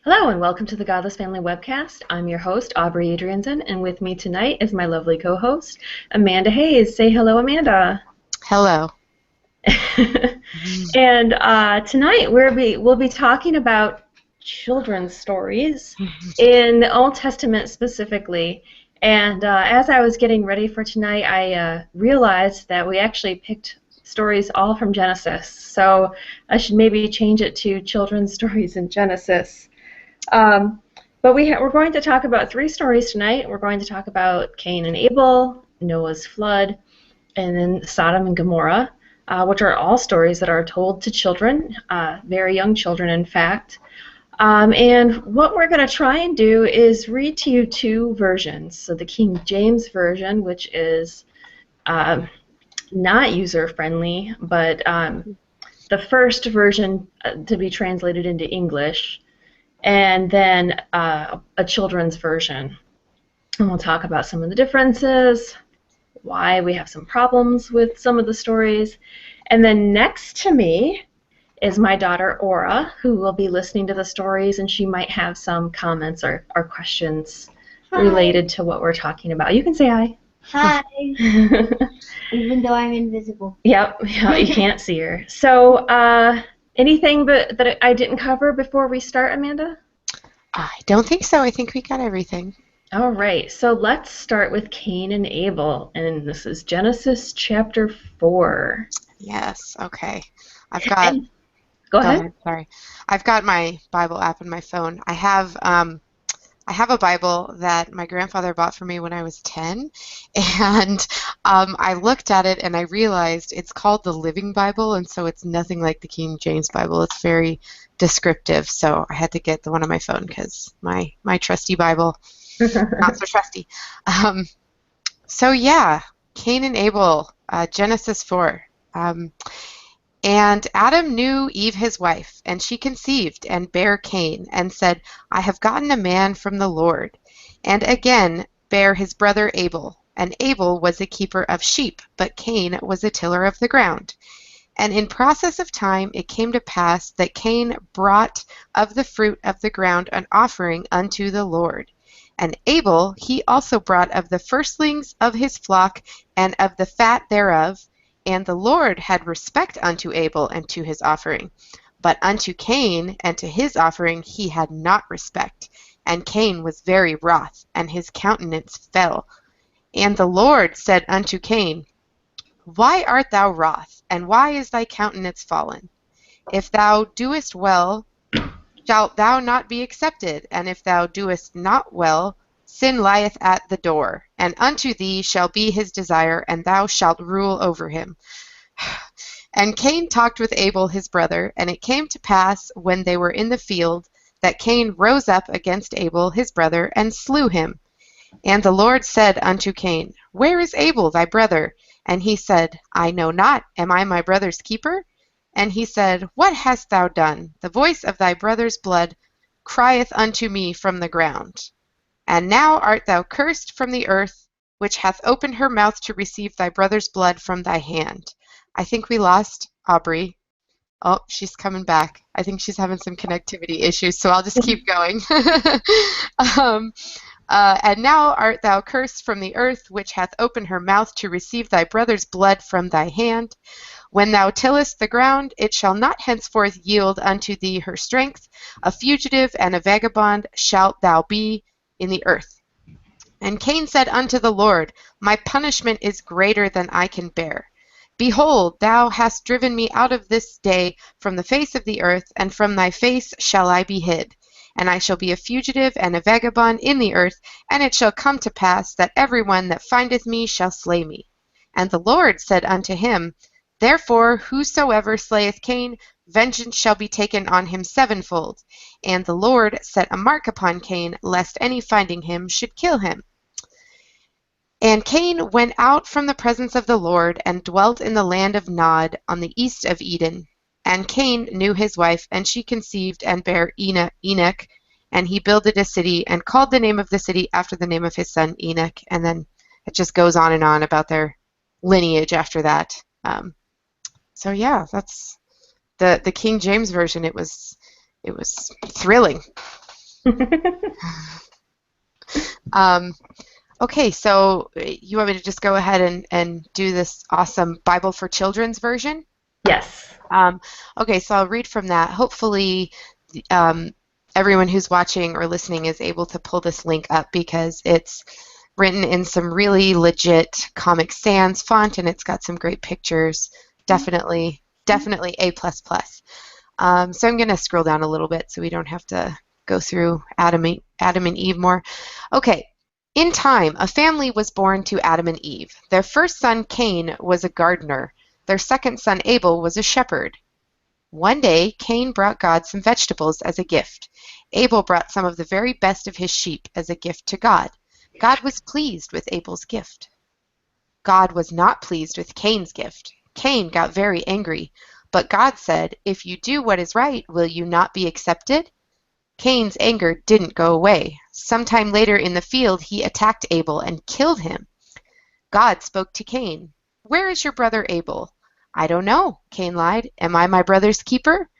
Hello and welcome to the Godless Family Webcast. I'm your host, Aubrey Adrianson, and with me tonight is my lovely co-host, Amanda Hayes. Say hello, Amanda. Hello. And tonight we'll be talking about children's stories in the Old Testament specifically. And as I was getting ready for tonight, I realized that we actually picked stories all from Genesis. So I should maybe change it to children's stories in Genesis. But we're going to talk about three stories tonight. We're going to talk about Cain and Abel, Noah's flood, and then Sodom and Gomorrah, which are all stories that are told to children, very young children, in fact. And what we're going to try and do is read to you two versions. So the King James Version, which is not user-friendly, but the first version to be translated into English, and then a children's version. And we'll talk about some of the differences, why we have some problems with some of the stories. And then next to me is my daughter, Aura, who will be listening to the stories, and she might have some comments or questions related to what we're talking about. You can say hi. Hi. Even though I'm invisible. Yep, you can't see her. So, anything that I didn't cover before we start, Amanda? I don't think so. I think we got everything. All right, so let's start with Cain and Abel, and this is Genesis chapter 4. Yes, okay. Go ahead. Sorry. I've got my Bible app on my phone. I have a Bible that my grandfather bought for me when I was 10, and I looked at it and I realized it's called the Living Bible, and so it's nothing like the King James Bible. It's very descriptive, so I had to get the one on my phone because my trusty Bible, not so trusty. So yeah, Cain and Abel, Genesis 4. And Adam knew Eve his wife, and she conceived and bare Cain, and said, I have gotten a man from the Lord. And again bare his brother Abel. And Abel was a keeper of sheep, but Cain was a tiller of the ground. And in process of time it came to pass that Cain brought of the fruit of the ground an offering unto the Lord. And Abel he also brought of the firstlings of his flock and of the fat thereof. And the Lord had respect unto Abel and to his offering. But unto Cain and to his offering he had not respect. And Cain was very wroth, and his countenance fell. And the Lord said unto Cain, Why art thou wroth, and why is thy countenance fallen? If thou doest well, shalt thou not be accepted, and if thou doest not well, sin lieth at the door, and unto thee shall be his desire, and thou shalt rule over him. And Cain talked with Abel his brother, and it came to pass, when they were in the field, that Cain rose up against Abel his brother, and slew him. And the Lord said unto Cain, Where is Abel thy brother? And he said, I know not. Am I my brother's keeper? And he said, What hast thou done? The voice of thy brother's blood crieth unto me from the ground. And now art thou cursed from the earth, which hath opened her mouth to receive thy brother's blood from thy hand. I think we lost Aubrey. Oh, she's coming back. I think she's having some connectivity issues, so I'll just keep going. And now art thou cursed from the earth, which hath opened her mouth to receive thy brother's blood from thy hand. When thou tillest the ground, it shall not henceforth yield unto thee her strength. A fugitive and a vagabond shalt thou be in the earth. And Cain said unto the Lord, My punishment is greater than I can bear. Behold, thou hast driven me out of this day from the face of the earth, and from thy face shall I be hid. And I shall be a fugitive and a vagabond in the earth, and it shall come to pass that every one that findeth me shall slay me. And the Lord said unto him, Therefore whosoever slayeth Cain, vengeance shall be taken on him sevenfold. And the Lord set a mark upon Cain, lest any finding him should kill him. And Cain went out from the presence of the Lord, and dwelt in the land of Nod, on the east of Eden. And Cain knew his wife, and she conceived and bare Enoch, and he builded a city, and called the name of the city after the name of his son Enoch. And then it just goes on and on about their lineage after that. So yeah, that's the King James Version. It was thrilling. Um, okay, so you want me to just go ahead and do this awesome Bible for Children's version? Yes. Um, okay, so I'll read from that. Hopefully, um, everyone who's watching or listening is able to pull this link up because it's written in some really legit Comic Sans font and it's got some great pictures. Definitely, definitely A++. So I'm going to scroll down a little bit so we don't have to go through Adam and Eve more. Okay. In time, a family was born to Adam and Eve. Their first son, Cain, was a gardener. Their second son, Abel, was a shepherd. One day, Cain brought God some vegetables as a gift. Abel brought some of the very best of his sheep as a gift to God. God was pleased with Abel's gift. God was not pleased with Cain's gift. Cain got very angry. But God said, "If you do what is right, will you not be accepted?" Cain's anger didn't go away. Sometime later in the field, he attacked Abel and killed him. God spoke to Cain. "Where is your brother Abel?" "I don't know," Cain lied. "Am I my brother's keeper?"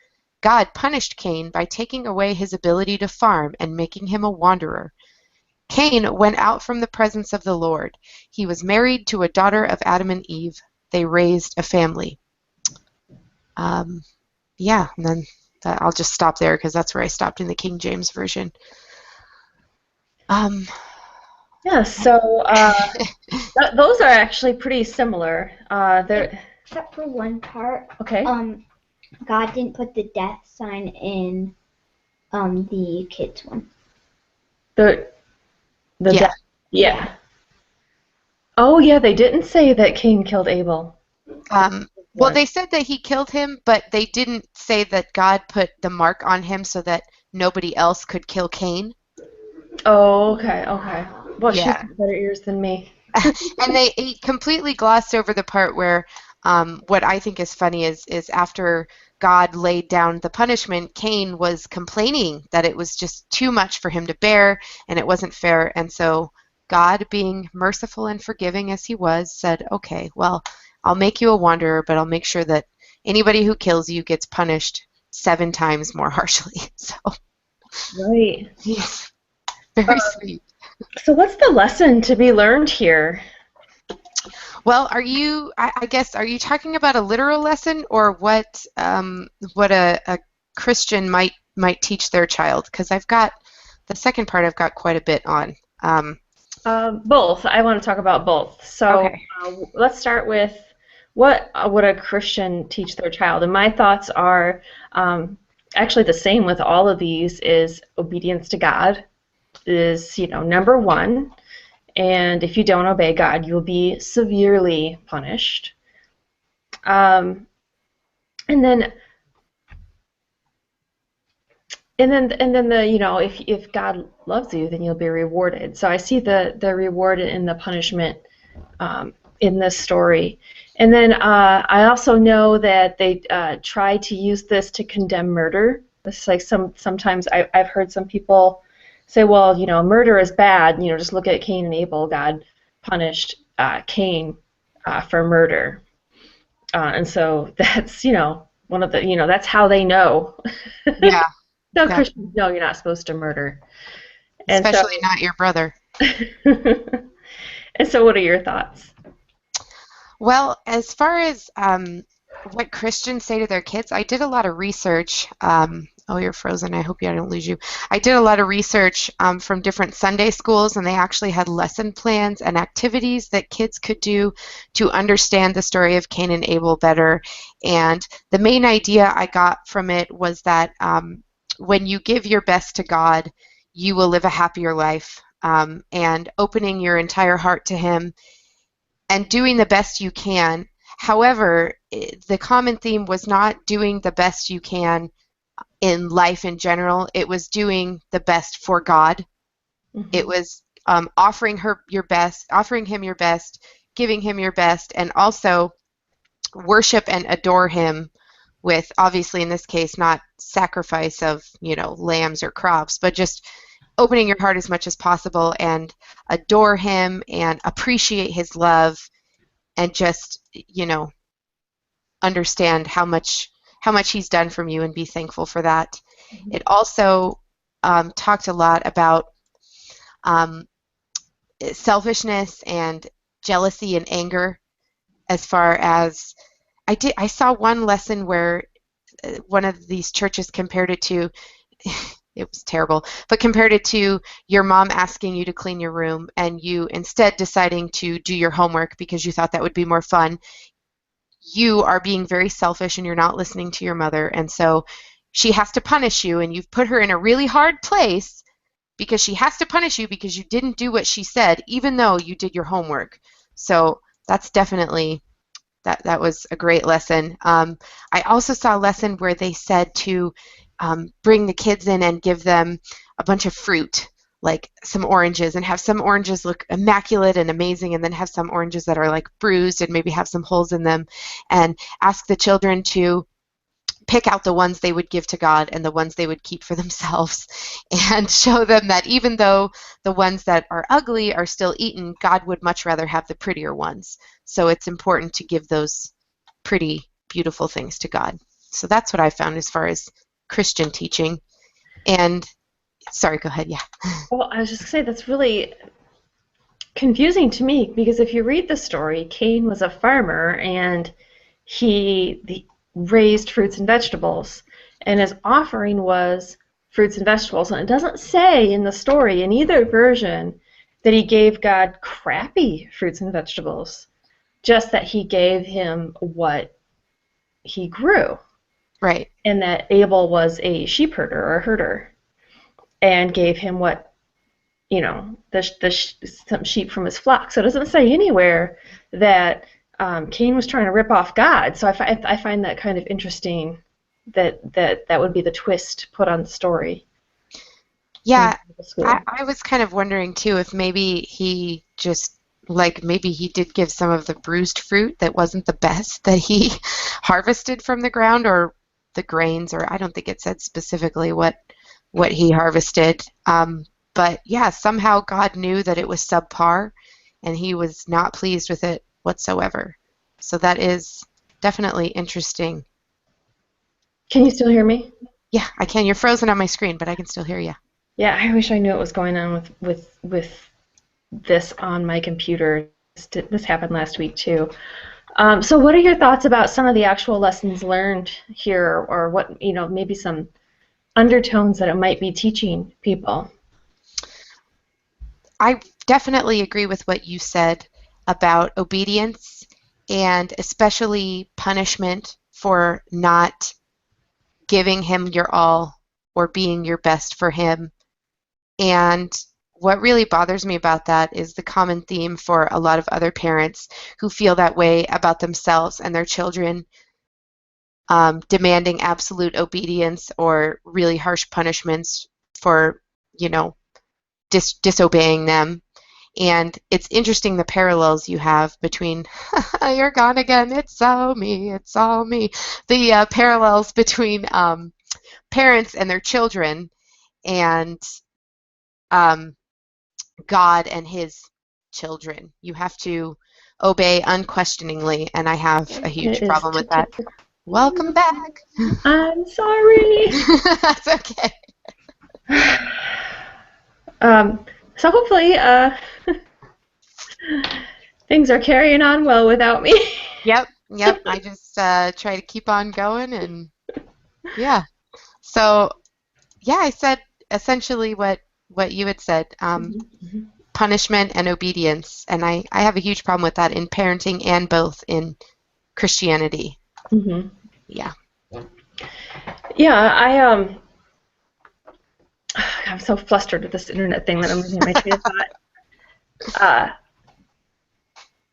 God punished Cain by taking away his ability to farm and making him a wanderer. Cain went out from the presence of the Lord. He was married to a daughter of Adam and Eve. They raised a family. Yeah, and then I'll just stop there because that's where I stopped in the King James Version. Yeah, so those are actually pretty similar. They're Except for one part. okay. God didn't put the death sign in the kids one. The Yeah. yeah. Oh yeah, they didn't say that Cain killed Abel. Well, they said that he killed him, but they didn't say that God put the mark on him so that nobody else could kill Cain. Oh, okay. Well, she's Yeah. got better ears than me. And they completely glossed over the part where what I think is funny is after God laid down the punishment, Cain was complaining that it was just too much for him to bear and it wasn't fair. And so God, being merciful and forgiving as he was, said, "Okay, well, I'll make you a wanderer, but I'll make sure that anybody who kills you gets punished 7 times more harshly." So Right. he's very sweet. So what's the lesson to be learned here? Well, I guess, are you talking about a literal lesson or what a Christian might teach their child? Because I've got the second part I've got quite a bit on. Both. I want to talk about both. So Okay. let's start with what would a Christian teach their child? And my thoughts are actually the same with all of these is obedience to God is, number one. And if you don't obey God, you'll be severely punished. And then if God loves you, then you'll be rewarded. So I see the reward and the punishment in this story. And then I also know that they try to use this to condemn murder. It's like sometimes I've heard some people say, well, murder is bad. Just look at Cain and Abel. God punished Cain for murder. And so that's, one of the, that's how they know. Yeah. So Yeah. Christians know you're not supposed to murder. And so, Especially not your brother. and so what are your thoughts? Well, as far as what Christians say to their kids, I did a lot of research. Oh, you're frozen. I hope I don't lose you. I did a lot of research from different Sunday schools, and they actually had lesson plans and activities that kids could do to understand the story of Cain and Abel better. And the main idea I got from it was that when you give your best to God, you will live a happier life. And opening your entire heart to Him and doing the best you can. However, the common theme was not doing the best you can in life in general. It was doing the best for God. Mm-hmm. It was offering him your best, giving him your best, and also worship and adore him with, obviously in this case, not sacrifice of, lambs or crops, but just opening your heart as much as possible and adore him and appreciate his love and just, understand how much he's done from you and be thankful for that. Mm-hmm. It also talked a lot about um, selfishness and jealousy and anger. As far as I saw one lesson where one of these churches compared it to, it was terrible, but compared it to your mom asking you to clean your room and you instead deciding to do your homework because you thought that would be more fun. You are being very selfish and you're not listening to your mother, and so she has to punish you, and you've put her in a really hard place because she has to punish you because you didn't do what she said, even though you did your homework. So that's definitely that was a great lesson. I also saw a lesson where they said to bring the kids in and give them a bunch of fruit, like some oranges, and have some oranges look immaculate and amazing, and then have some oranges that are like bruised and maybe have some holes in them, and ask the children to pick out the ones they would give to God and the ones they would keep for themselves, and show them that even though the ones that are ugly are still eaten, God would much rather have the prettier ones. So it's important to give those pretty, beautiful things to God. So that's what I found as far as Christian teaching. And sorry, go ahead. Yeah. Well, I was just going to say that's really confusing to me because if you read the story, Cain was a farmer and he raised fruits and vegetables, and his offering was fruits and vegetables. And it doesn't say in the story, in either version, that he gave God crappy fruits and vegetables, just that he gave him what he grew. Right. And that Abel was a sheep herder or a herder and gave him what, some sheep from his flock. So it doesn't say anywhere that Cain was trying to rip off God. So I find that kind of interesting that would be the twist put on the story. Yeah, I was kind of wondering too if maybe he just, like, maybe he did give some of the bruised fruit that wasn't the best that he harvested from the ground, or the grains, or I don't think it said specifically what he harvested. But yeah, somehow God knew that it was subpar and he was not pleased with it whatsoever. So that is definitely interesting. Can you still hear me? Yeah, I can. You're frozen on my screen, but I can still hear you. Yeah, I wish I knew what was going on with this on my computer. This happened last week too. So what are your thoughts about some of the actual lessons learned here, or what, maybe some undertones that it might be teaching people? I definitely agree with what you said about obedience, and especially punishment for not giving him your all or being your best for him. And what really bothers me about that is the common theme for a lot of other parents who feel that way about themselves and their children, demanding absolute obedience or really harsh punishments for, disobeying them. And it's interesting the parallels you have between, you're gone again, it's all me, it's all me. The parallels between parents and their children, and um, God and his children. You have to obey unquestioningly, and I have a huge It is. problem with that. Welcome back. I'm sorry. That's okay. So hopefully things are carrying on well without me. Yep. I just try to keep on going, and yeah. So yeah, I said essentially what you had said. Punishment and obedience, and I have a huge problem with that in parenting and both in Christianity. Mm-hmm. Yeah. Yeah, I'm so flustered with this internet thing that I'm losing my train of thought.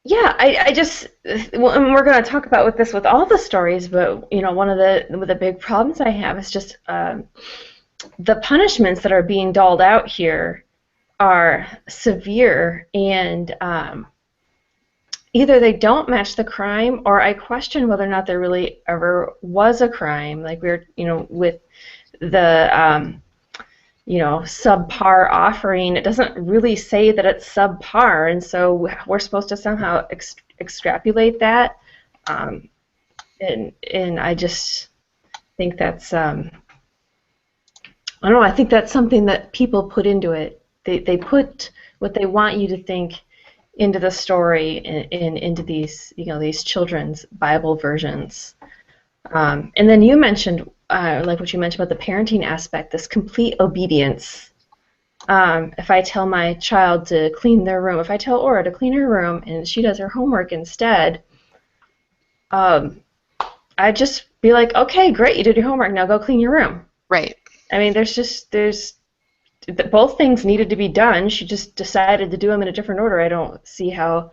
Yeah, I just, well, and we're going to talk about with all the stories, but one of the big problems I have is just the punishments that are being doled out here are severe, and either they don't match the crime, or I question whether or not there really ever was a crime. Like with the subpar offering, it doesn't really say that it's subpar, and so we're supposed to somehow extrapolate that, and I just think that's I don't know. I think that's something that people put into it. They put what they want you to think into the story and into these these children's Bible versions. And then you mentioned like what you mentioned about the parenting aspect, this complete obedience. If I tell my child to clean their room, if I tell Aura to clean her room and she does her homework instead, um, I just be like, okay, great, you did your homework. Now go clean your room. Right. I mean, there's both things needed to be done. She just decided to do them in a different order. I don't see how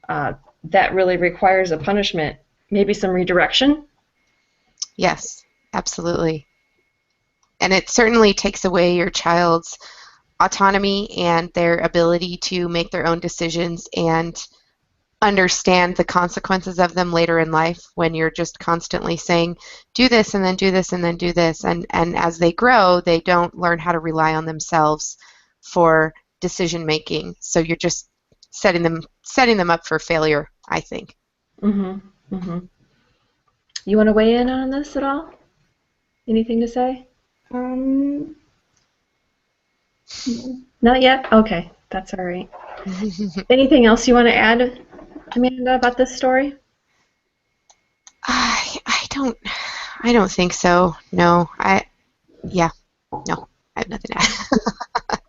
that really requires a punishment. Maybe some redirection. Yes, absolutely. And it certainly takes away your child's autonomy and their ability to make their own decisions and understand the consequences of them later in life when you're just constantly saying, do this and then do this and then do this. And as they grow, they don't learn how to rely on themselves for decision making. So you're just setting them up for failure, I think. Mm-hmm. Mm-hmm. You want to weigh in on this at all? Anything to say? No. Not yet? Okay, that's all right. Anything else you want to add, Amanda, about this story? I don't think so. No. No, I have nothing to add.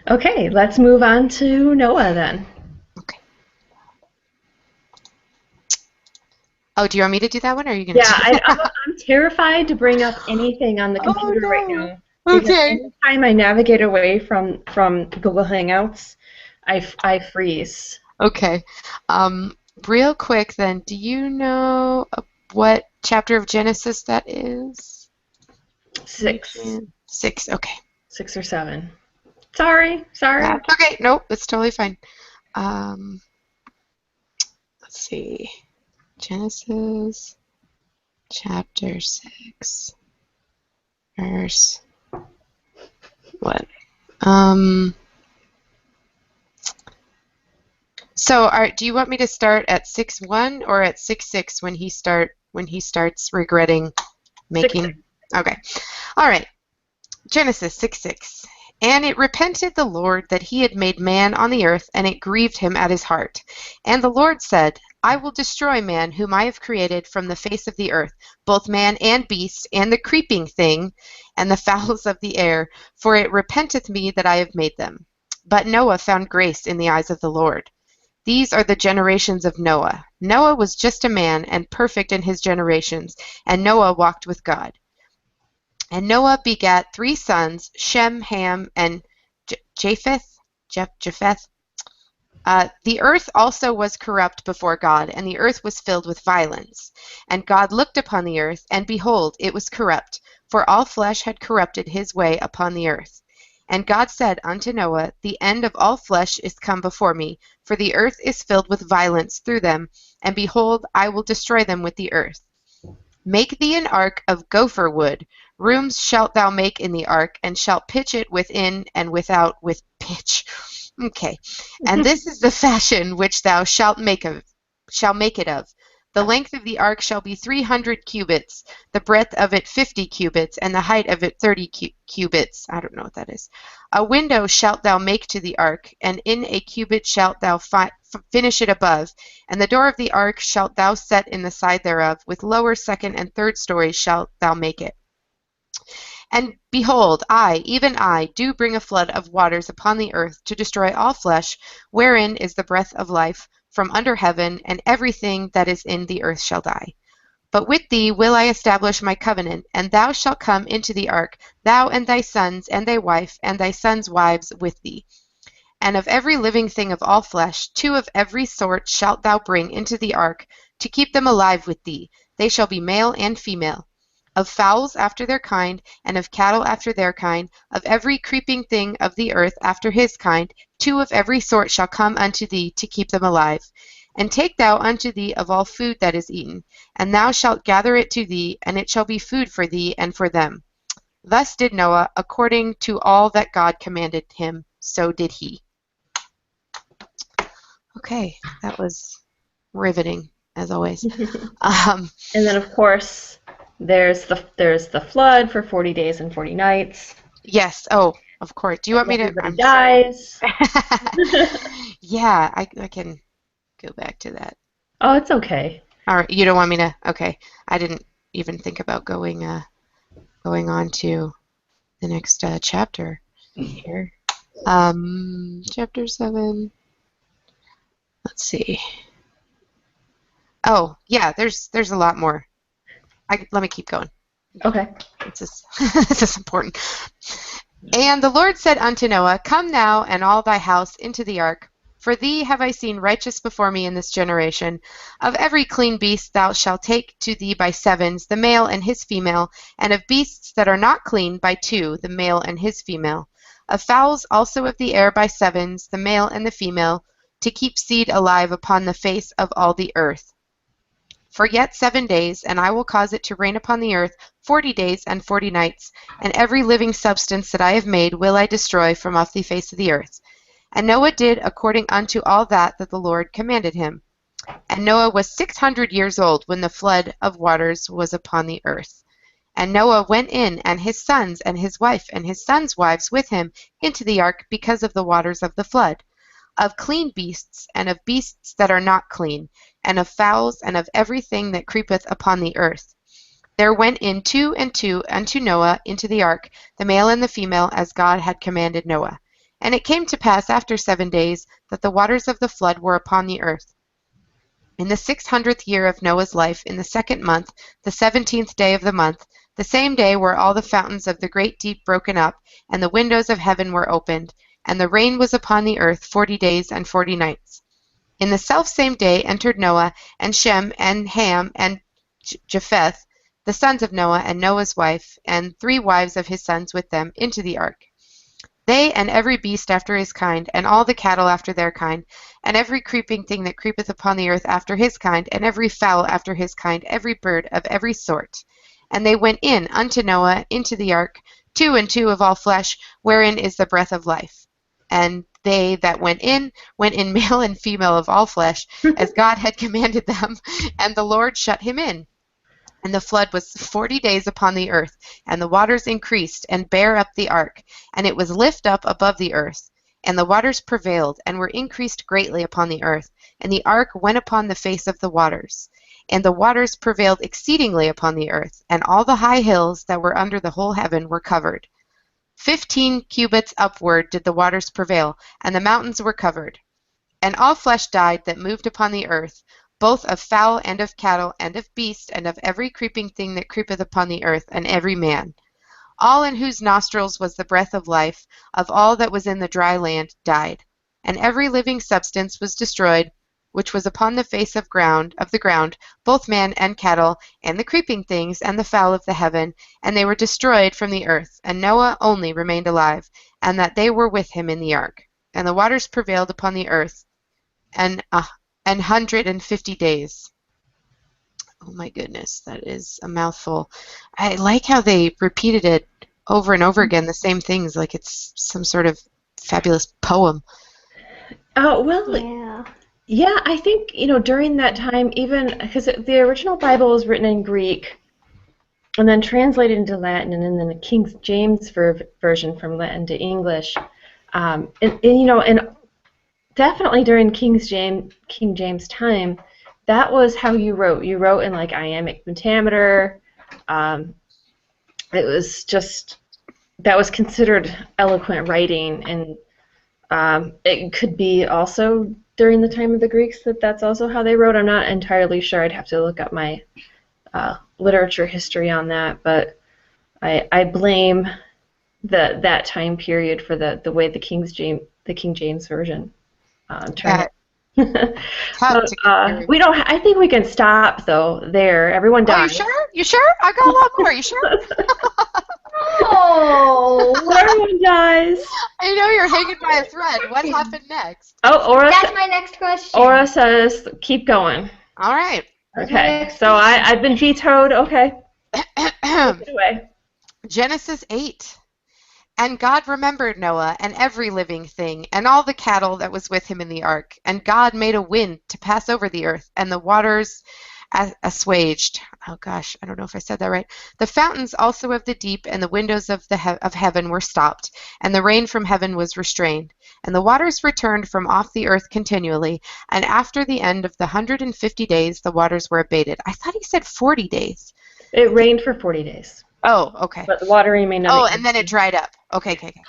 Okay, let's move on to Noah then. Okay. Oh, do you want me to do that one, or are you going to Yeah, do that? I'm terrified to bring up anything on the Oh, computer right no. now because Okay. anytime I navigate away from Google Hangouts, I freeze. Okay. Real quick then, do you know what chapter of Genesis that is? 6, 6, okay. 6 or 7. Sorry. That's okay. Nope, that's totally fine. Let's see. Genesis chapter 6, verse what? So do you want me to start at 6:1 or at 6:6 when he starts regretting making? 6. Okay. All right. Genesis 6:6. And it repented the Lord that he had made man on the earth, and it grieved him at his heart. And the Lord said, I will destroy man whom I have created from the face of the earth, both man and beast, and the creeping thing, and the fowls of the air, for it repenteth me that I have made them. But Noah found grace in the eyes of the Lord. These are the generations of Noah. Noah was just a man and perfect in his generations, and Noah walked with God. And Noah begat 3 sons, Shem, Ham, and Japheth. The earth also was corrupt before God, and the earth was filled with violence. And God looked upon the earth, and behold, it was corrupt, for all flesh had corrupted his way upon the earth. And God said unto Noah, The end of all flesh is come before me, for the earth is filled with violence through them, and behold, I will destroy them with the earth. Make thee an ark of gopher wood. Rooms shalt thou make in the ark, and shalt pitch it within and without with pitch. Okay. And this is the fashion which thou shalt make it of. The length of the ark shall be 300 cubits, the breadth of it 50 cubits, and the height of it 30 cubits. I don't know what that is. A window shalt thou make to the ark, and in a cubit shalt thou finish it above. And the door of the ark shalt thou set in the side thereof, with lower, second, and third stories shalt thou make it. And behold, I, even I, do bring a flood of waters upon the earth to destroy all flesh, wherein is the breath of life from under heaven, and everything that is in the earth shall die. But with thee will I establish my covenant, and thou shalt come into the ark, thou and thy sons, and thy wife, and thy sons' wives with thee. And of every living thing of all flesh, 2 of every sort shalt thou bring into the ark, to keep them alive with thee. They shall be male and female. Of fowls after their kind, and of cattle after their kind, of every creeping thing of the earth after his kind, 2 of every sort shall come unto thee to keep them alive. And take thou unto thee of all food that is eaten, and thou shalt gather it to thee, and it shall be food for thee and for them. Thus did Noah, according to all that God commanded him, so did he. Okay, that was riveting, as always. And then, of course, There's the flood for 40 days and 40 nights. Yes. Oh, of course. Do you want me to? Everybody I'm sorry. dies. Yeah, I can go back to that. Oh, it's okay. All right. You don't want me to? Okay. I didn't even think about going on to the next chapter here. Chapter 7. Let's see. Oh, yeah, there's a lot more. Let me keep going. Okay. This is important. And the Lord said unto Noah, Come now, and all thy house into the ark. For thee have I seen righteous before me in this generation. Of every clean beast thou shalt take to thee by sevens, the male and his female, and of beasts that are not clean by two, the male and his female. Of fowls also of the air by sevens, the male and the female, to keep seed alive upon the face of all the earth. For yet 7 days, and I will cause it to rain upon the earth 40 days and 40 nights, and every living substance that I have made will I destroy from off the face of the earth. And Noah did according unto all that the Lord commanded him. And Noah was 600 years old when the flood of waters was upon the earth. And Noah went in, and his sons, and his wife, and his sons' wives with him into the ark because of the waters of the flood, of clean beasts, and of beasts that are not clean, and of fowls, and of everything that creepeth upon the earth. There went in 2 and 2 unto Noah into the ark, the male and the female, as God had commanded Noah. And it came to pass after 7 days that the waters of the flood were upon the earth. In the 600th year of Noah's life, in the 2nd month, the 17th day of the month, the same day were all the fountains of the great deep broken up, and the windows of heaven were opened, and the rain was upon the earth 40 days and 40 nights. In the selfsame day entered Noah, and Shem, and Ham, and Japheth, the sons of Noah, and Noah's wife, and 3 wives of his sons with them, into the ark. They and every beast after his kind, and all the cattle after their kind, and every creeping thing that creepeth upon the earth after his kind, and every fowl after his kind, every bird of every sort. And they went in unto Noah into the ark, 2 and 2 of all flesh, wherein is the breath of life. And they that went in male and female of all flesh, as God had commanded them, and the Lord shut him in. And the flood was 40 days upon the earth, and the waters increased, and bare up the ark, and it was lift up above the earth. And the waters prevailed, and were increased greatly upon the earth, and the ark went upon the face of the waters. And the waters prevailed exceedingly upon the earth, and all the high hills that were under the whole heaven were covered. 15 cubits upward did the waters prevail, and the mountains were covered. And all flesh died that moved upon the earth, both of fowl and of cattle, and of beast, and of every creeping thing that creepeth upon the earth, and every man. All in whose nostrils was the breath of life, of all that was in the dry land, died. And every living substance was destroyed, which was upon the face of the ground, both man and cattle, and the creeping things, and the fowl of the heaven, and they were destroyed from the earth. And Noah only remained alive, and that they were with him in the ark. And the waters prevailed upon the earth, and 150 days. Oh my goodness, that is a mouthful. I like how they repeated it over and over again, the same things, like it's some sort of fabulous poem. Oh, well, yeah, I think, during that time, even because the original Bible was written in Greek and then translated into Latin, and then the King James version from Latin to English. And definitely during King James time, that was how you wrote. You wrote in like iambic pentameter. It was just, that was considered eloquent writing, and it could be also during the time of the Greeks that's also how they wrote. I'm not entirely sure. I'd have to look up my literature history on that, but I blame that time period for the way the King James version turned out. So, we don't. I think we can stop though there. Everyone dies. Oh, you sure? You sure? I got a lot more. You sure? Oh, everyone dies. I know you're hanging by a thread. What happened next? Oh, that's my next question. Aura says, "Keep going." All right. Okay. So I've been vetoed. Okay. Take it away. Genesis 8. And God remembered Noah and every living thing, and all the cattle that was with him in the ark. And God made a wind to pass over the earth, and the waters assuaged. Oh gosh, I don't know if I said that right. The fountains also of the deep and the windows of of heaven were stopped, and the rain from heaven was restrained, and the waters returned from off the earth continually. And after the end of the 150 days, the waters were abated. I thought he said 40 days. It rained for 40 days, Oh, okay. but the water remained on the Oh, earth. and then it dried up. Okay, okay, okay.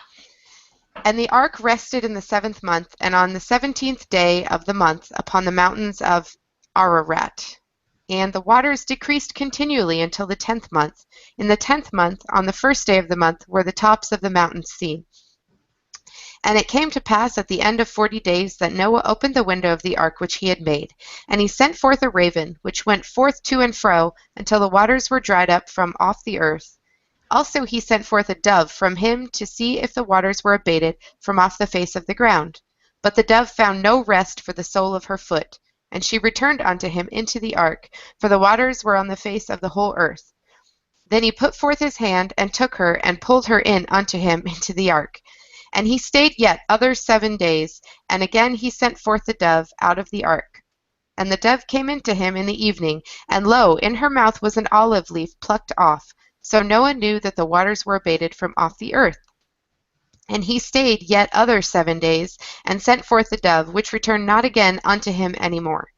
And the ark rested in the 7th month, and on the 17th day of the month, upon the mountains of Ararat. And the waters decreased continually until the 10th month. In the 10th month, on the 1st day of the month, were the tops of the mountains seen. And it came to pass at the end of 40 days that Noah opened the window of the ark which he had made. And he sent forth a raven, which went forth to and fro until the waters were dried up from off the earth. Also he sent forth a dove from him to see if the waters were abated from off the face of the ground. But the dove found no rest for the sole of her foot. And she returned unto him into the ark, for the waters were on the face of the whole earth. Then he put forth his hand, and took her, and pulled her in unto him into the ark. And he stayed yet other 7 days, and again he sent forth the dove out of the ark. And the dove came into him in the evening, and lo, in her mouth was an olive leaf plucked off. So Noah knew that the waters were abated from off the earth. And he stayed yet other 7 days, and sent forth the dove, which returned not again unto him any more.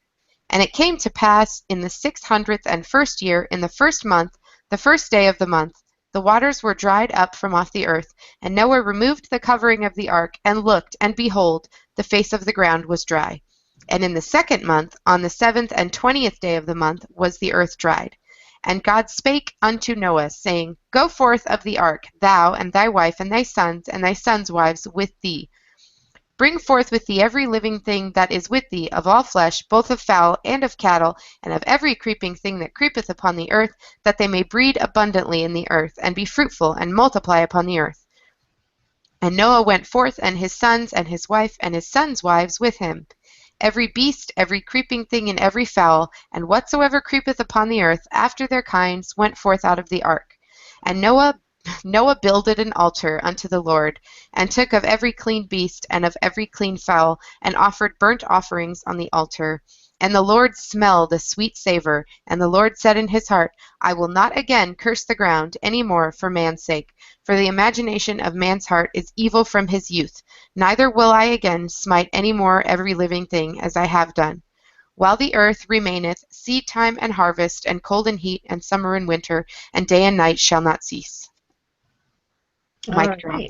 And it came to pass in the 601st year, in the 1st month, the 1st day of the month, the waters were dried up from off the earth. And Noah removed the covering of the ark, and looked, and behold, the face of the ground was dry. And in the 2nd month, on the 7th and 20th day of the month, was the earth dried. And God spake unto Noah, saying, Go forth of the ark, thou, and thy wife, and thy sons' wives with thee. Bring forth with thee every living thing that is with thee, of all flesh, both of fowl and of cattle, and of every creeping thing that creepeth upon the earth, that they may breed abundantly in the earth, and be fruitful, and multiply upon the earth. And Noah went forth, and his sons, and his wife, and his sons' wives with him. Every beast, every creeping thing, and every fowl, and whatsoever creepeth upon the earth, after their kinds, went forth out of the ark. And Noah builded an altar unto the Lord, and took of every clean beast, and of every clean fowl, and offered burnt offerings on the altar. And the Lord smelled a sweet savor. And the Lord said in his heart, I will not again curse the ground any more for man's sake, for the imagination of man's heart is evil from his youth. Neither will I again smite any more every living thing, as I have done. While the earth remaineth, seed time and harvest, and cold and heat, and summer and winter, and day and night shall not cease. Mic drop.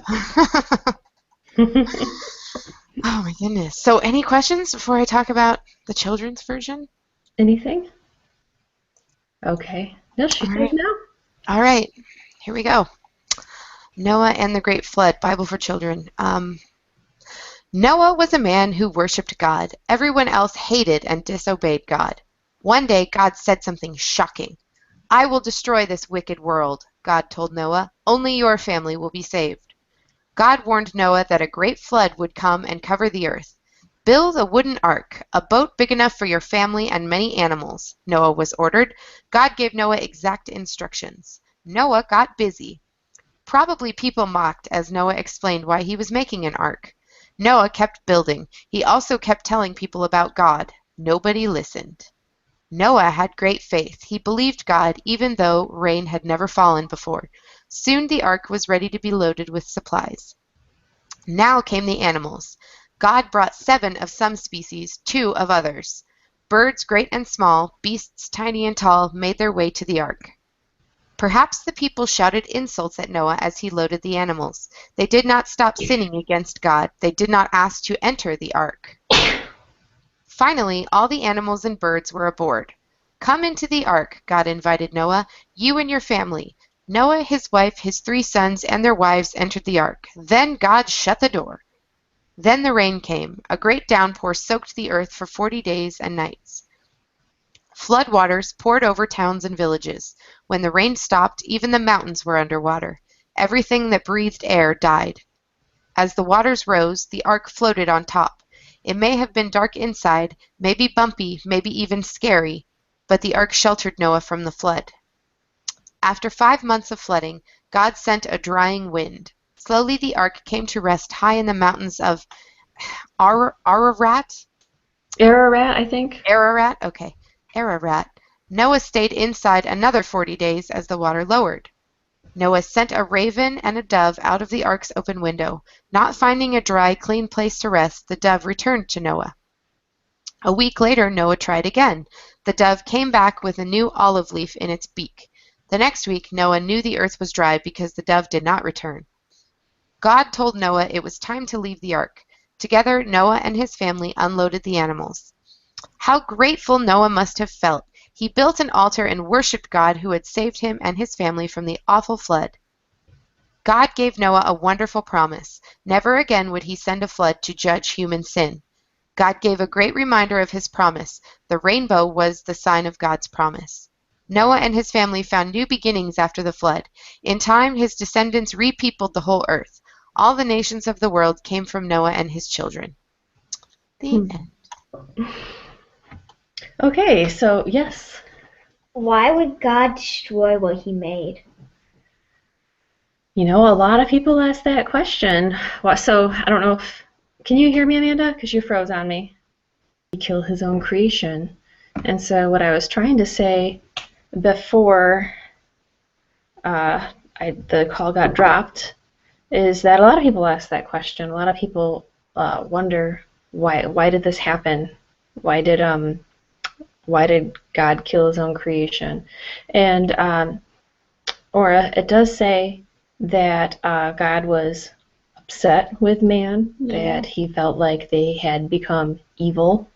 Oh my goodness. So any questions before I talk about the children's version? Anything? Okay. No, she says no. All right. Here we go. Noah and the Great Flood, Bible for Children. Noah was a man who worshipped God. Everyone else hated and disobeyed God. One day, God said something shocking. I will destroy this wicked world, God told Noah. Only your family will be saved. God warned Noah that a great flood would come and cover the earth. Build a wooden ark, a boat big enough for your family and many animals, Noah was ordered. God gave Noah exact instructions. Noah got busy. Probably people mocked as Noah explained why he was making an ark. Noah kept building. He also kept telling people about God. Nobody listened. Noah had great faith. He believed God even though rain had never fallen before. Soon the ark was ready to be loaded with supplies. Now came the animals. God brought 7 of some species, 2 of others. Birds great and small, beasts tiny and tall, made their way to the ark. Perhaps the people shouted insults at Noah as he loaded the animals. They did not stop sinning against God. They did not ask to enter the ark. Finally, all the animals and birds were aboard. Come into the ark, God invited Noah, you and your family. Noah, his wife, his 3 sons, and their wives entered the ark. Then God shut the door. Then the rain came. A great downpour soaked the earth for 40 days and nights. Flood waters poured over towns and villages. When the rain stopped, even the mountains were under water. Everything that breathed air died. As the waters rose, the ark floated on top. It may have been dark inside, maybe bumpy, maybe even scary, but the ark sheltered Noah from the flood. After 5 months of flooding, God sent a drying wind. Slowly the ark came to rest high in the mountains of Ararat? Ararat, I think. Ararat, okay. Ararat. Noah stayed inside another 40 days as the water lowered. Noah sent a raven and a dove out of the ark's open window. Not finding a dry, clean place to rest, the dove returned to Noah. A week later, Noah tried again. The dove came back with a new olive leaf in its beak. The next week, Noah knew the earth was dry because the dove did not return. God told Noah it was time to leave the ark. Together, Noah and his family unloaded the animals. How grateful Noah must have felt. He built an altar and worshipped God who had saved him and his family from the awful flood. God gave Noah a wonderful promise. Never again would he send a flood to judge human sin. God gave a great reminder of his promise. The rainbow was the sign of God's promise. Noah and his family found new beginnings after the flood. In time, his descendants repeopled the whole earth. All the nations of the world came from Noah and his children. The end. Okay, so yes. Why would God destroy what he made? You know, a lot of people ask that question. Well, so I don't know if... Can you hear me, Amanda? Because you froze on me. He killed his own creation. And so what I was trying to say before the call got dropped is that a lot of people ask that question. A lot of people wonder why did this happen? Why did God kill his own creation? And it does say that God was upset with man, that he felt like they had become evil.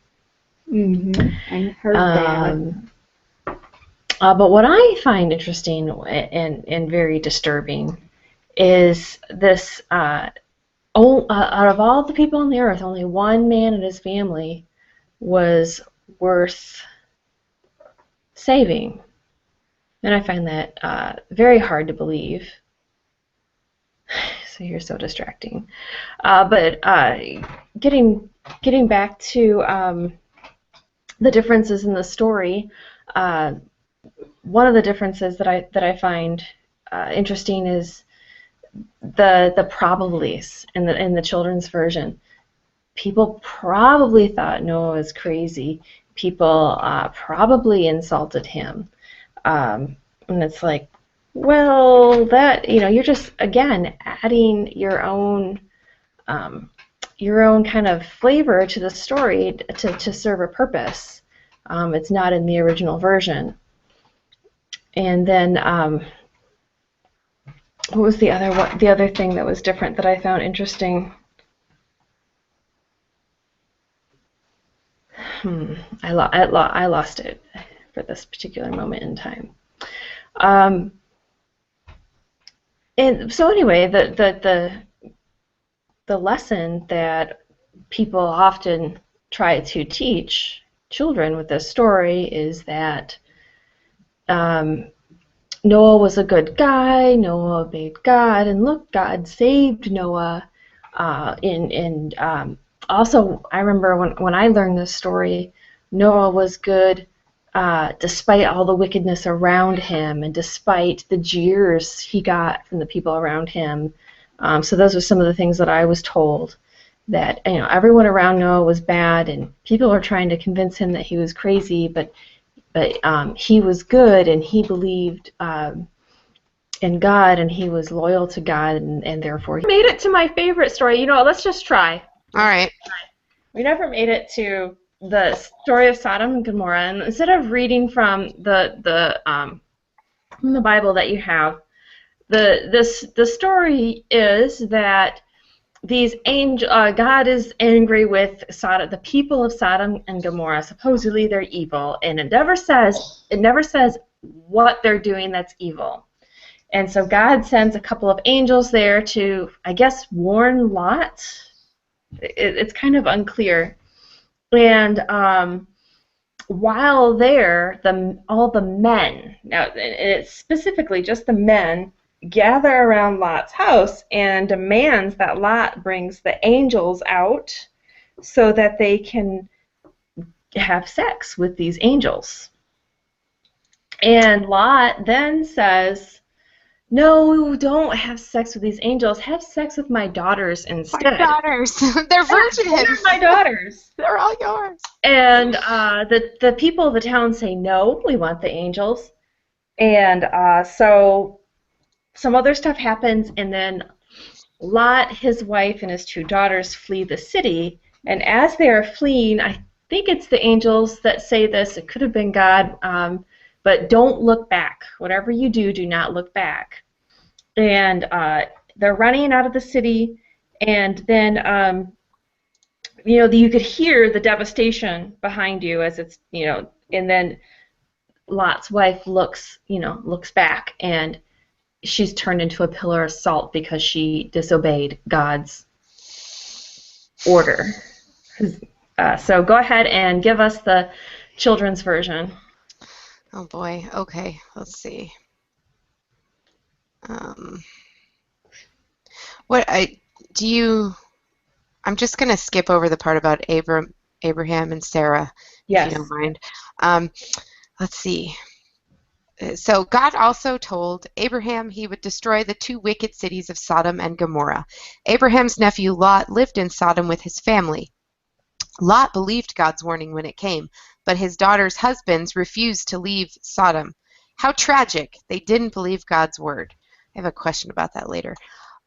I heard that. But what I find interesting and very disturbing is this, out of all the people on the earth, only one man and his family was worth saving. And I find that very hard to believe. So you're so distracting. But getting back to the differences in the story, one of the differences that I find interesting is the probablys in the children's version. People probably thought Noah was crazy. People probably insulted him, and it's like, well, that you're just again adding your own kind of flavor to the story to serve a purpose. It's not in the original version. And then what was the other thing that was different that I found interesting? I lost it for this particular moment in time. And so anyway, the lesson that people often try to teach children with this story is that Noah was a good guy. Noah obeyed God, and look, God saved Noah. Also, I remember when I learned this story, Noah was good despite all the wickedness around him and despite the jeers he got from the people around him. So those are some of the things that I was told, that everyone around Noah was bad and people were trying to convince him that he was crazy, but he was good and he believed in God and he was loyal to God, and therefore he made it to my favorite story. Let's just try. All right. We never made it to the story of Sodom and Gomorrah, and instead of reading from the Bible that you have, the story is that God is angry with the people of Sodom and Gomorrah. Supposedly they're evil, and it never says what they're doing that's evil. And so God sends a couple of angels there to, I guess, warn Lot. It's kind of unclear. And while there, all the men, now it's specifically just the men, gather around Lot's house and demands that Lot brings the angels out so that they can have sex with these angels. And Lot then says, no, don't have sex with these angels. Have sex with my daughters My instead. daughters. They're They are virgins. my daughters. They're all yours. And the people of the town say, no, we want the angels. And so some other stuff happens, and then Lot, his wife, and his two daughters flee the city. And as they are fleeing, I think it's the angels that say this. It could have been God, but don't look back. Whatever you do, do not look back. And they're running out of the city, and then you could hear the devastation behind you as it's and then Lot's wife looks back, and she's turned into a pillar of salt because she disobeyed God's order. So go ahead and give us the children's version. Oh boy. Okay. Let's see. What I do you? I'm just gonna skip over the part about Abraham and Sarah, if you don't Yes. mind. Um, let's see. So God also told Abraham he would destroy the two wicked cities of Sodom and Gomorrah. Abraham's nephew Lot lived in Sodom with his family. Lot believed God's warning when it came, but his daughters' husbands refused to leave Sodom. How tragic! They didn't believe God's word. I have a question about that later.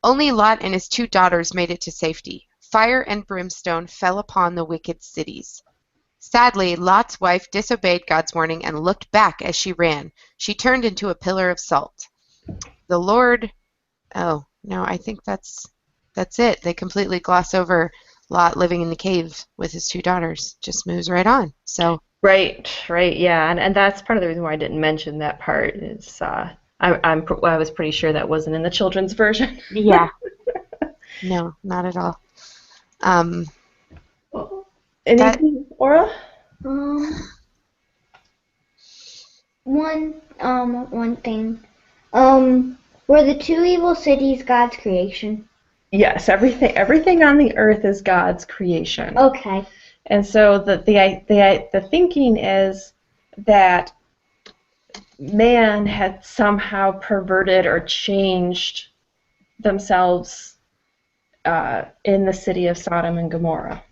Only Lot and his two daughters made it to safety. Fire and brimstone fell upon the wicked cities. Sadly, Lot's wife disobeyed God's warning and looked back as she ran. She turned into a pillar of salt. The Lord, oh, no, I think that's it. They completely gloss over Lot living in the cave with his two daughters. Just moves right on. So, Right, yeah, and that's part of the reason why I didn't mention that part is I was pretty sure that wasn't in the children's version. yeah, no, not at all. That Anything, Aura? Um, one thing. Were the two evil cities God's creation? Yes, everything on the earth is God's creation. Okay. And so the thinking is that man had somehow perverted or changed themselves in the city of Sodom and Gomorrah.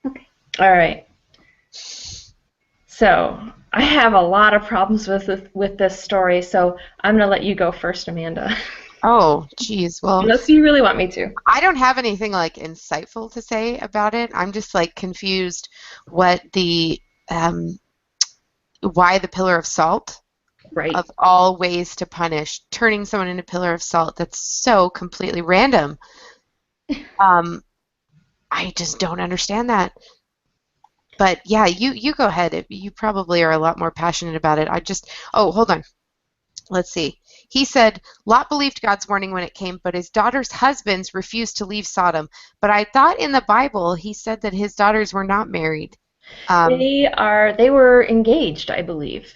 Okay. All right. So I have a lot of problems with this story, so I'm going to let you go first, Amanda. Oh, geez. Well, Unless you really want me to. I don't have anything like insightful to say about it. I'm just like confused what the why the pillar of salt Right. of all ways to punish turning someone into a pillar of salt. That's so completely random. I just don't understand that. But yeah, you go ahead. You probably are a lot more passionate about it. Oh, hold on. Let's see. He said, Lot believed God's warning when it came, but his daughters' husbands refused to leave Sodom. But I thought in the Bible he said that his daughters were not married. They were engaged, I believe.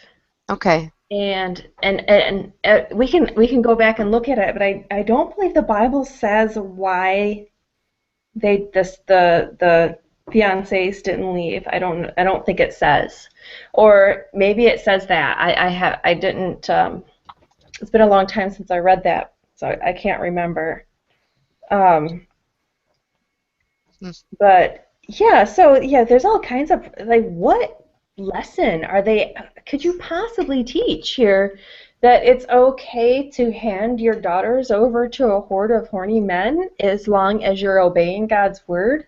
Okay. And we can go back and look at it, but I don't believe the Bible says why the fiancés didn't leave. I don't think it says, or maybe it says that. I didn't. It's been a long time since I read that, so I can't remember. But yeah, so yeah, there's all kinds of like what lesson could you possibly teach here that it's okay to hand your daughters over to a horde of horny men as long as you're obeying God's word?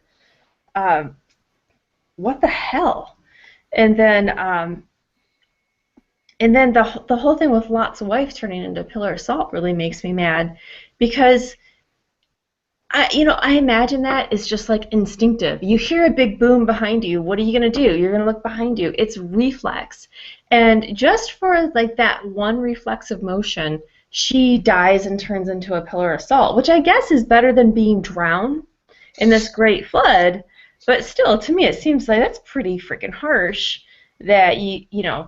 What the hell? And then the whole thing with Lot's wife turning into a pillar of salt really makes me mad because I imagine that is just like instinctive. You hear a big boom behind you. What are you going to do? You're going to look behind you. It's reflex. And just for like that one reflexive motion, she dies and turns into a pillar of salt, which I guess is better than being drowned in this great flood. But still, to me, it seems like that's pretty freaking harsh that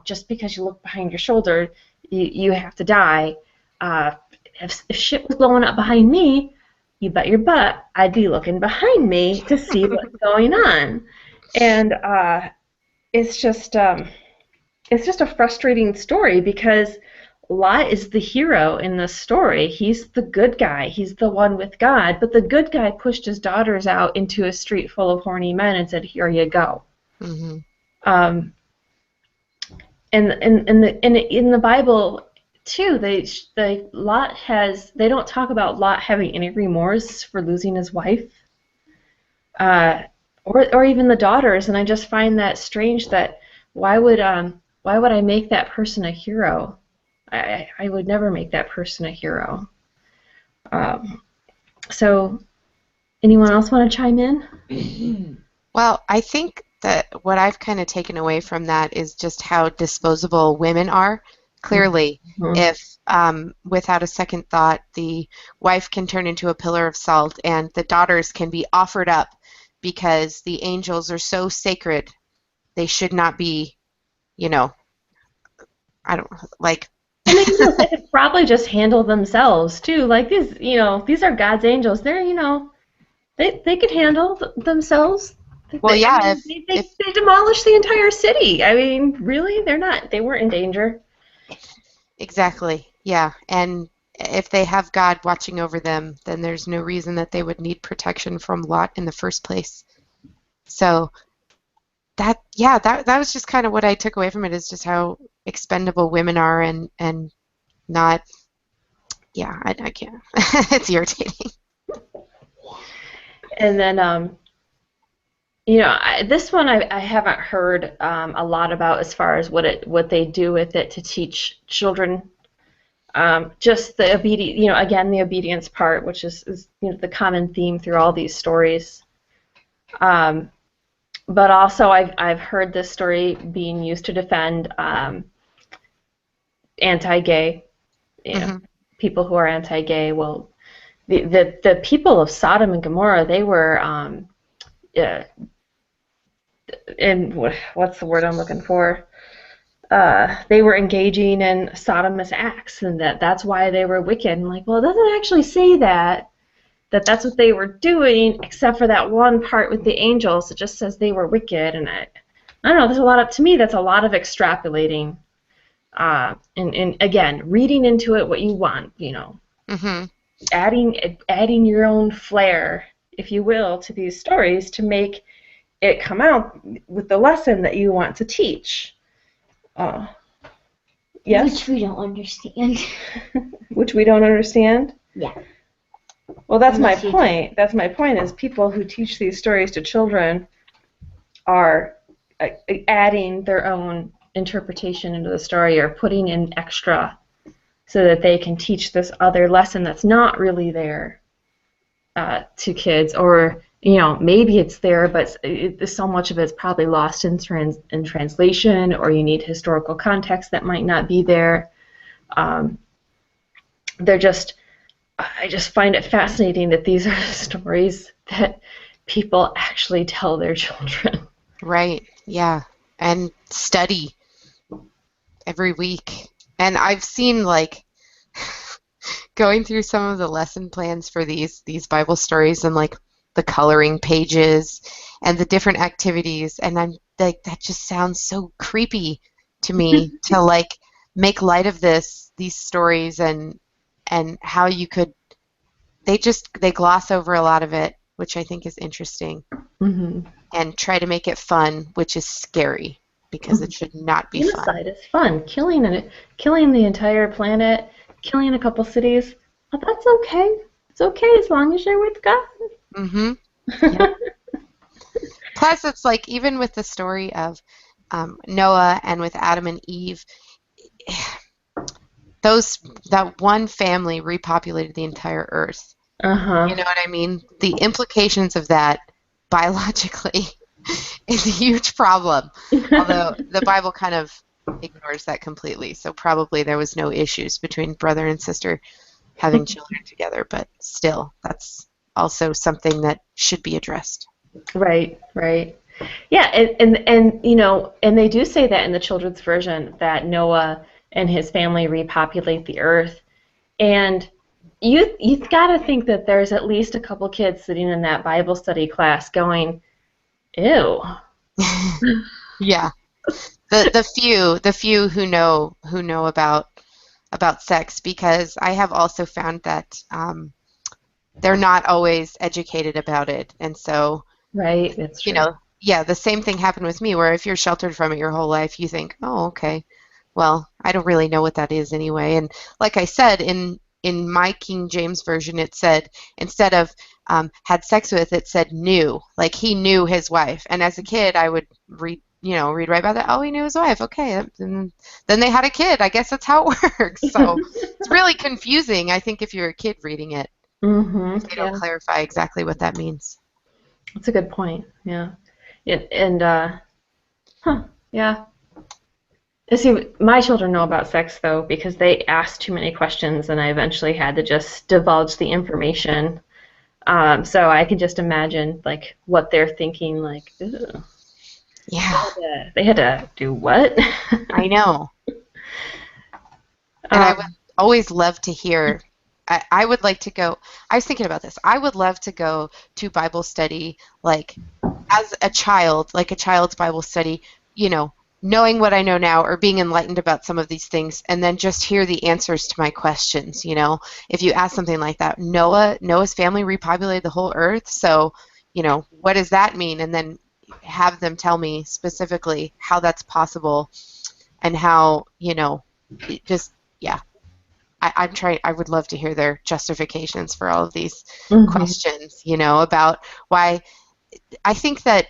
just because you look behind your shoulder, you have to die. If shit was blowing up behind me, you bet your butt I'd be looking behind me to see what's going on. And it's just a frustrating story because Lot is the hero in this story. He's the good guy. He's the one with God. But the good guy pushed his daughters out into a street full of horny men and said, "Here you go." Mm-hmm. Um, and in the Bible too, they don't talk about Lot having any remorse for losing his wife, or even the daughters. And I just find that strange. That why would I make that person a hero? I would never make that person a hero. So, anyone else want to chime in? Well, I think that what I've kind of taken away from that is just how disposable women are. Clearly, Mhm. if without a second thought, the wife can turn into a pillar of salt and the daughters can be offered up because the angels are so sacred, they should not be, you know, I don't like. And the angels, they could probably just handle themselves too. Like these are God's angels. They're, they could handle themselves. Well, I yeah, mean, if they demolished the entire city. I mean, really, they weren't in danger. exactly, yeah, and if they have God watching over them, then there's no reason that they would need protection from Lot in the first place. So that was just kind of what I took away from it is just how expendable women are and not, yeah, I can't. It's irritating. And then, this one I haven't heard a lot about as far as what they do with it to teach children. Just the again, the obedience part, which is the common theme through all these stories. But also, I've heard this story being used to defend anti-gay, Hmm. people who are anti-gay. Well, the people of Sodom and Gomorrah, they were uh, in what's the word I'm looking for? They were engaging in sodomous acts, and that's why they were wicked. And like, well, it doesn't actually say that's what they were doing, except for that one part with the angels. It just says they were wicked, and I don't know. There's a lot of to me. That's a lot of extrapolating, and again, reading into it what you want. Hmm. Adding your own flair, if you will, to these stories to make it come out with the lesson that you want to teach. Uh, yes? Which we don't understand. Which we don't understand? Yeah. Well, that's my Unless you do. point. That's my point is people who teach these stories to children are adding their own interpretation into the story or putting in extra so that they can teach this other lesson that's not really there to kids, or maybe it's there, but so much of it's probably lost in translation, or you need historical context that might not be there. They're just I just find it fascinating that these are stories that people actually tell their children. Right, yeah, and study every week. And I've seen like going through some of the lesson plans for these Bible stories and like the coloring pages and the different activities, and I'm like, that just sounds so creepy to me to like make light of these stories and how you could they gloss over a lot of it, which I think is interesting, Mm-hmm. and try to make it fun, which is scary because it should not be fun. Genocide is fun. Killing the entire planet, killing a couple cities. Well, that's okay. It's okay as long as you're with God. Mm-hmm. Yep. Plus, it's like even with the story of Noah and with Adam and Eve, that one family repopulated the entire earth. You Uh-huh. know what I mean? The implications of that biologically is a huge problem. Although the Bible kind of ignores that completely. So probably there was no issues between brother and sister having children together, but still, that's also something that should be addressed. Right, right. Yeah, and they do say that in the children's version that Noah and his family repopulate the earth. And you've got to think that there's at least a couple kids sitting in that Bible study class going, "Ew." Yeah. The few who know about about sex, because I have also found that they're not always educated about it. And so, Right, that's you true. know, yeah, the same thing happened with me, where if you're sheltered from it your whole life, you think, oh, okay, well, I don't really know what that is anyway. And like I said, in my King James version, it said, instead of had sex with, it said knew, like he knew his wife. And as a kid, I would read right about that. Oh, he knew his wife. Okay, and then they had a kid. I guess that's how it works. So it's really confusing, I think, if you're a kid reading it, if they don't Yeah, clarify exactly what that means. that's a good point. Yeah. And huh, yeah. See, my children know about sex though because they asked too many questions, and I eventually had to just divulge the information. So I can just imagine like what they're thinking, like, ew, Yeah, they had to do what? I know. And I would um, always love to hear. I would like to go. I was thinking about this. I would love to go to Bible study, like as a child, like a child's Bible study, you know, knowing what I know now or being enlightened about some of these things, and then just hear the answers to my questions. If you ask something like that, Noah's family repopulated the whole earth, so, what does that mean? And then have them tell me specifically how that's possible and how, it just, yeah. I would love to hear their justifications for all of these mhm. questions, about why. I think that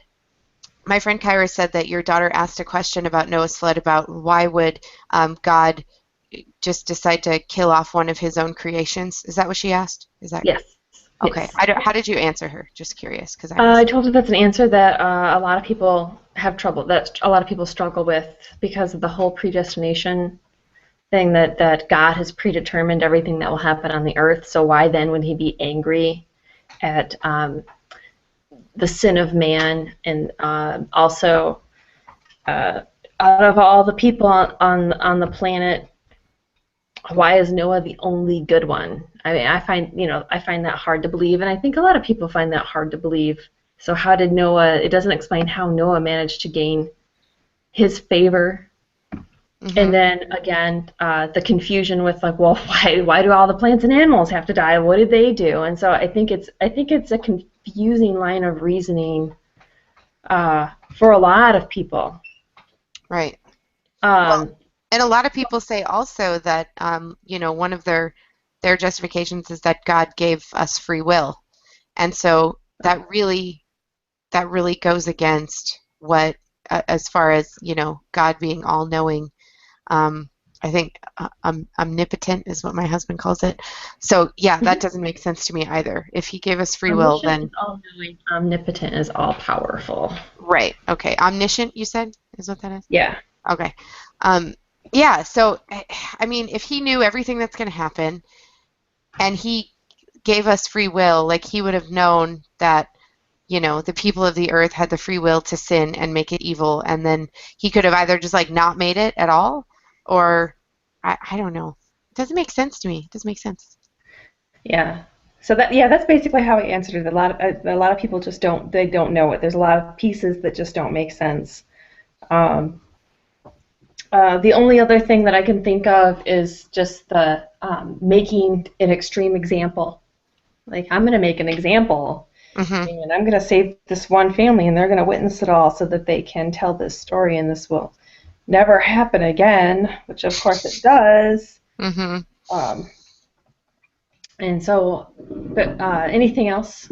my friend Kyra said that your daughter asked a question about Noah's flood, about why would God just decide to kill off one of his own creations. Is that what she asked? Is that Yes, okay? yes. How did you answer her? Just curious, because I I missed it. told her that's an answer that a lot of people have trouble, that a lot of people struggle with because of the whole predestination thing, that God has predetermined everything that will happen on the earth. So why then would he be angry at the sin of man, and also uh, out of all the people on the planet, why is Noah the only good one? I mean, I find that hard to believe, and I think a lot of people find that hard to believe. So how did Noah? It doesn't explain how Noah managed to gain his favor. And Mm-hmm. then again, the confusion with like, well, why do all the plants and animals have to die? What did they do? And so I think it's a confusing line of reasoning for a lot of people. Right. Well, Um, and a lot of people say also that one of their justifications is that God gave us free will, and so that really goes against what, as far as God being all knowing. Um, I think omnipotent is what my husband calls it. So yeah, that mhm. doesn't make sense to me either. If he gave us free will, Omniscient is then all knowing. Omnipotent is all powerful. right. Okay, omniscient, you said, is what that is. Yeah. Okay. Um, yeah. So I mean, if he knew everything that's going to happen and he gave us free will, like he would have known that the people of the earth had the free will to sin and make it evil, and then he could have either just like not made it at all, or I don't know. It doesn't make sense to me. It doesn't make sense. Yeah. So that's basically how I answered it. A lot of people just don't know it. There's a lot of pieces that just don't make sense. Um, the only other thing that I can think of is just the making an extreme example. Like, I'm going to make an example, Hmm. and I'm going to save this one family, and they're going to witness it all so that they can tell this story, and this will never happen again, which of course it does. Hmm. Um, and so, but anything else?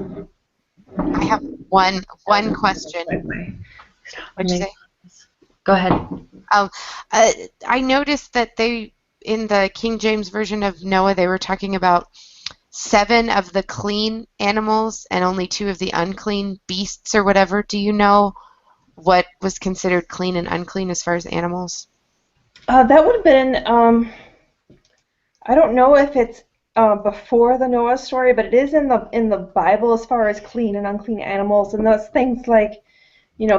I have one question. Stop. What'd you say? Go ahead. Um, I noticed that they, in the King James version of Noah, they were talking about seven of the clean animals and only two of the unclean beasts or whatever. Do you know what was considered clean and unclean as far as animals? That would have been, I don't know if it's before the Noah story, but it is in the Bible as far as clean and unclean animals, and those things like,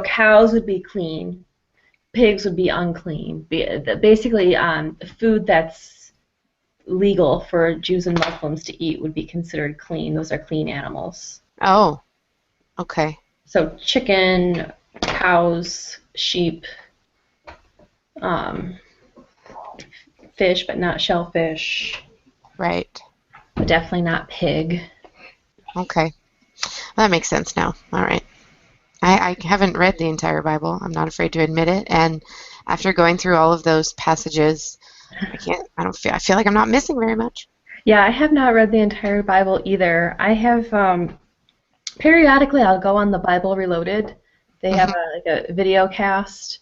cows would be clean, pigs would be unclean. Basically, food that's legal for Jews and Muslims to eat would be considered clean. Those are clean animals. Oh, okay. So chicken, cows, sheep, um, fish, but not shellfish. Right. But definitely not pig. Okay. That makes sense now. All right. I haven't read the entire Bible. I'm not afraid to admit it. And after going through all of those passages, I feel like I'm not missing very much. Yeah, I have not read the entire Bible either. I have, periodically I'll go on the Bible Reloaded. They have a video cast,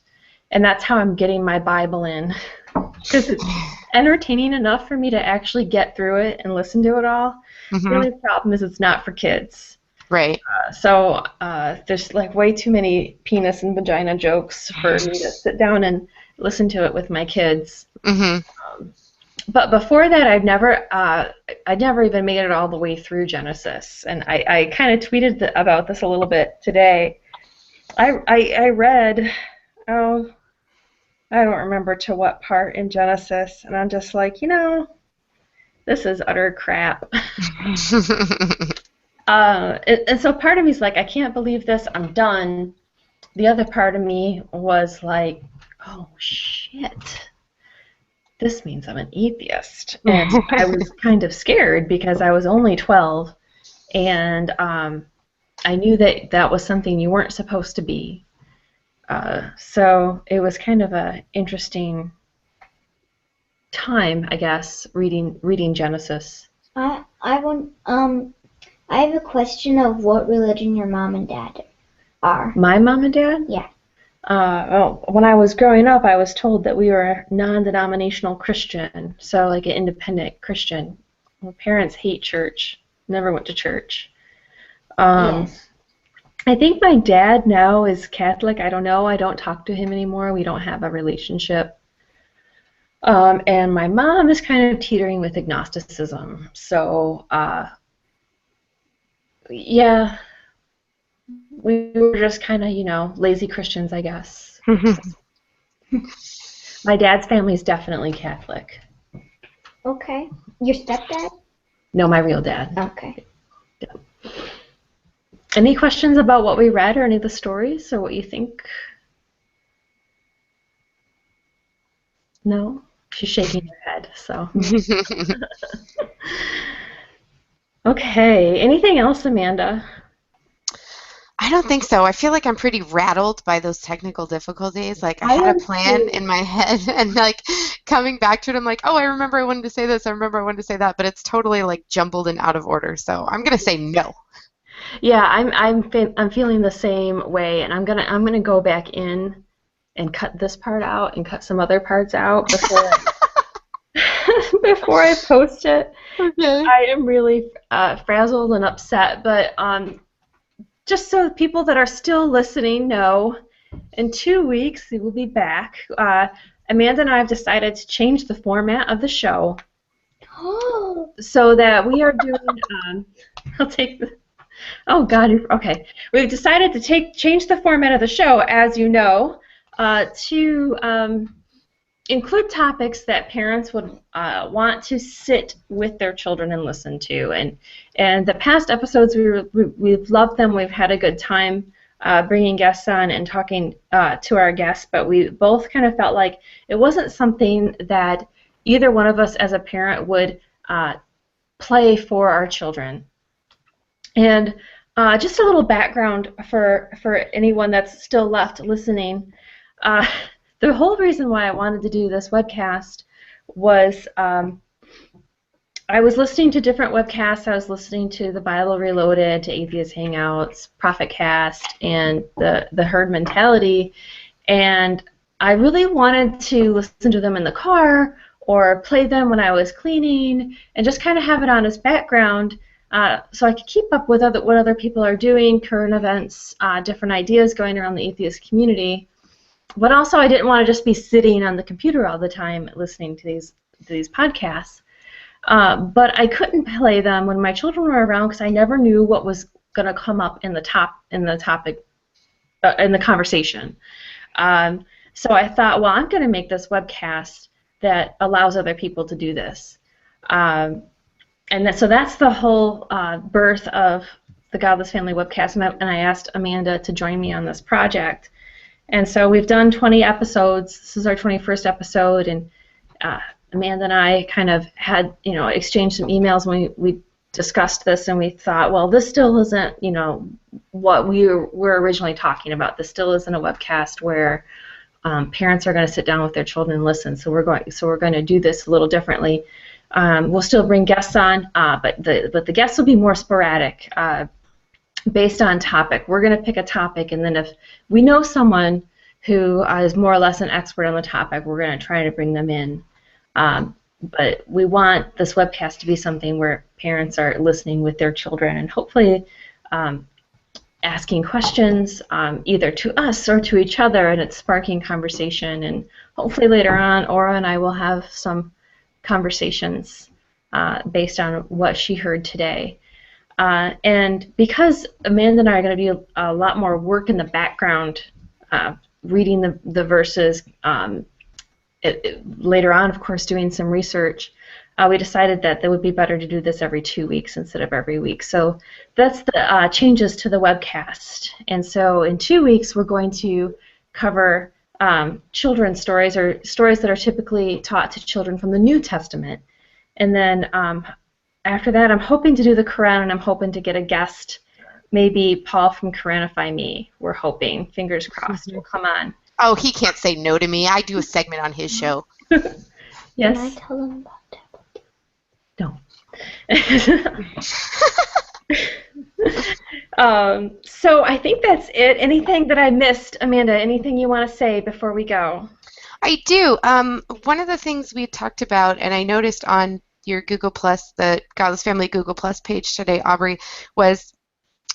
and that's how I'm getting my Bible in. Because it's entertaining enough for me to actually get through it and listen to it all. The only problem is it's not for kids. Right. So there's like way too many penis and vagina jokes for me to sit down and listen to it with my kids. But before that, I'd never even made it all the way through Genesis, and I kind of tweeted about this a little bit today. I read, I don't remember to what part in Genesis, and I'm just like, this is utter crap. And so part of me is like, I can't believe this, I'm done. The other part of me was like, oh, shit. This means I'm an atheist. And I was kind of scared because I was only 12, and I knew that was something you weren't supposed to be. So it was kind of an interesting time, I guess, reading Genesis. I have a question of what religion your mom and dad are. My mom and dad? Yeah. Well, when I was growing up, I was told that we were non-denominational Christian, so like an independent Christian. My parents hate church, never went to church. Yes. I think my dad now is Catholic. I don't know. I don't talk to him anymore. We don't have a relationship. And my mom is kind of teetering with agnosticism. So, yeah, we were just kind of, lazy Christians, I guess. My dad's family is definitely Catholic. Okay. Your stepdad? No, my real dad. Okay. Yeah. Any questions about what we read or any of the stories or what you think? No? She's shaking her head, so. Okay. Anything else, Amanda? I don't think so. I feel like I'm pretty rattled by those technical difficulties. Like I had a plan in my head, and like coming back to it, I'm like, oh, I remember I wanted to say this. I remember I wanted to say that, but it's totally like jumbled and out of order. So I'm gonna say no. Yeah, I'm feeling the same way, and I'm gonna go back in and cut this part out and cut some other parts out before before I post it. Okay. I am really frazzled and upset, but just so people that are still listening know, in 2 weeks we will be back. Amanda and I have decided to change the format of the show so that we are doing. I'll take the. Oh God. Okay. We've decided to change the format of the show, as you know, to include topics that parents would want to sit with their children and listen to. And the past episodes, we've loved them. We've had a good time bringing guests on and talking to our guests, but we both kind of felt like it wasn't something that either one of us as a parent would play for our children. And just a little background for anyone that's still left listening. The whole reason why I wanted to do this webcast was I was listening to different webcasts. I was listening to the Bible Reloaded, to Atheist Hangouts, Prophet Cast, and the Herd Mentality, and I really wanted to listen to them in the car or play them when I was cleaning and just kind of have it on as background so I could keep up with what other people are doing, current events, different ideas going around the atheist community. But also, I didn't want to just be sitting on the computer all the time listening to these podcasts. But I couldn't play them when my children were around because I never knew what was going to come up in the topic in the conversation. So I thought, well, I'm going to make this webcast that allows other people to do this. So that's the whole birth of the Godless Family webcast. And I asked Amanda to join me on this project. And so we've done 20 episodes. This is our 21st episode, and Amanda and I kind of had, exchanged some emails when we discussed this, and we thought, well, this still isn't, what we were originally talking about. This still isn't a webcast where parents are going to sit down with their children and listen. So we're going to do this a little differently. We'll still bring guests on, but the guests will be more sporadic, based on topic. We're going to pick a topic, and then if we know someone who is more or less an expert on the topic, we're going to try to bring them in. But we want this webcast to be something where parents are listening with their children and hopefully asking questions, either to us or to each other, and it's sparking conversation. And hopefully later on, Aura and I will have some conversations based on what she heard today. And because Amanda and I are going to do a lot more work in the background, reading the verses, later on, of course, doing some research, we decided that it would be better to do this every 2 weeks instead of every week. So that's the changes to the webcast. And so in 2 weeks, we're going to cover children's stories, or stories that are typically taught to children from the New Testament. And then after that, I'm hoping to do the Quran, and I'm hoping to get a guest, maybe Paul from Quranify Me. We're hoping, fingers crossed, will come on. Oh, he can't say no to me. I do a segment on his show. Yes. Can I tell them about that? No. So I think that's it. Anything that I missed, Amanda? Anything you want to say before we go? I do. One of the things we talked about, and I noticed on your Google Plus, the Godless Family Google Plus page today, Aubrey, was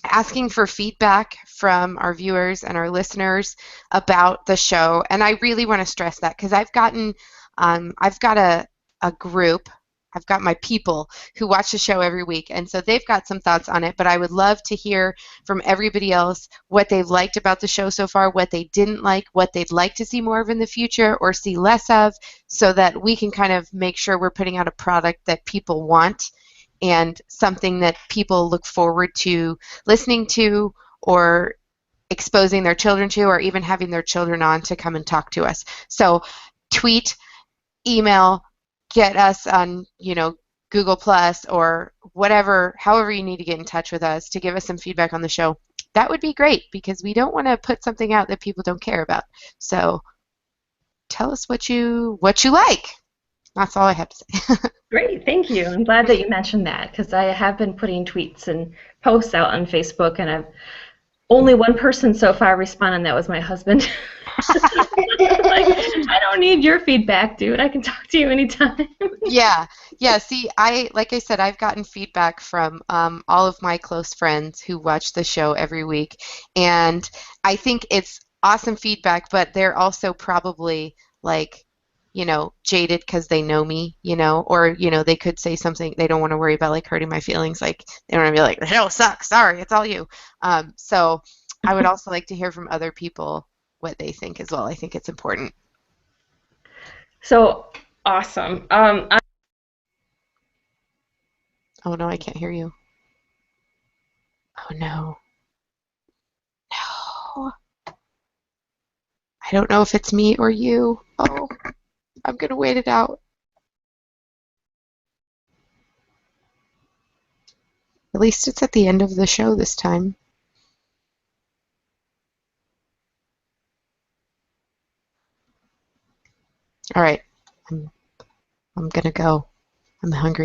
asking for feedback from our viewers and our listeners about the show. And I really want to stress that, because I've got a group, I've got my people who watch the show every week, and so they've got some thoughts on it, but I would love to hear from everybody else what they've liked about the show so far, what they didn't like, what they'd like to see more of in the future or see less of, so that we can kind of make sure we're putting out a product that people want and something that people look forward to listening to, or exposing their children to, or even having their children on to come and talk to us. So tweet, email, get us on, Google Plus or whatever, however you need to get in touch with us to give us some feedback on the show. That would be great, because we don't want to put something out that people don't care about. So tell us what you like. That's all I have to say. Great, thank you. I'm glad that you mentioned that, because I have been putting tweets and posts out on Facebook, and I've only one person so far responded, and that was my husband. Like, I don't need your feedback, dude. I can talk to you anytime. Yeah. See, like I said, I've gotten feedback from all of my close friends who watch the show every week, and I think it's awesome feedback, but they're also probably like, jaded because they know me, or, they could say something. They don't want to worry about like hurting my feelings. Like, they want to be like, the show sucks. Sorry, it's all you. So I would also like to hear from other people what they think as well. I think it's important. So awesome. Oh no, I can't hear you. Oh no. No. I don't know if it's me or you. Oh, I'm gonna wait it out. At least it's at the end of the show this time. All right, I'm gonna go. I'm hungry.